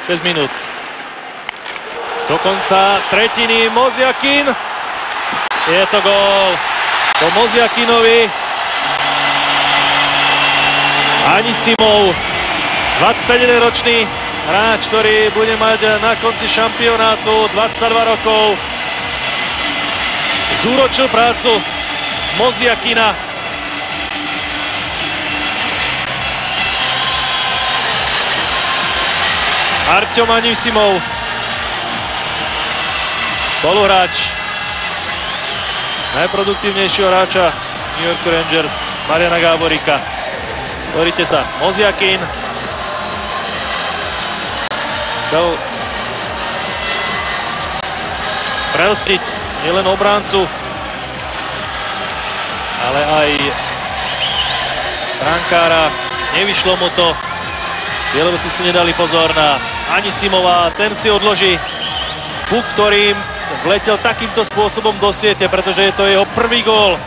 6 minút. Do konca tretiny Moziakin. Je to gól po Moziakinovi. Anisimov, 21-ročný hráč, ktorý bude mať na konci šampionátu 22 rokov. Zúročil prácu Moziakina. Arťom Anisimov, spoluhráč najproduktívnejšieho hráča New York Rangers, Mariana Gáboríka. Hovoríte sa, Moziakin chcel prelstiť nielen obráncu, ale aj brankára. Nevyšlo mu to. Bielorusi si nedali pozor na Anisimova. Ten si odloží puk, ktorým vletel takýmto spôsobom do siete, pretože je to jeho prvý gól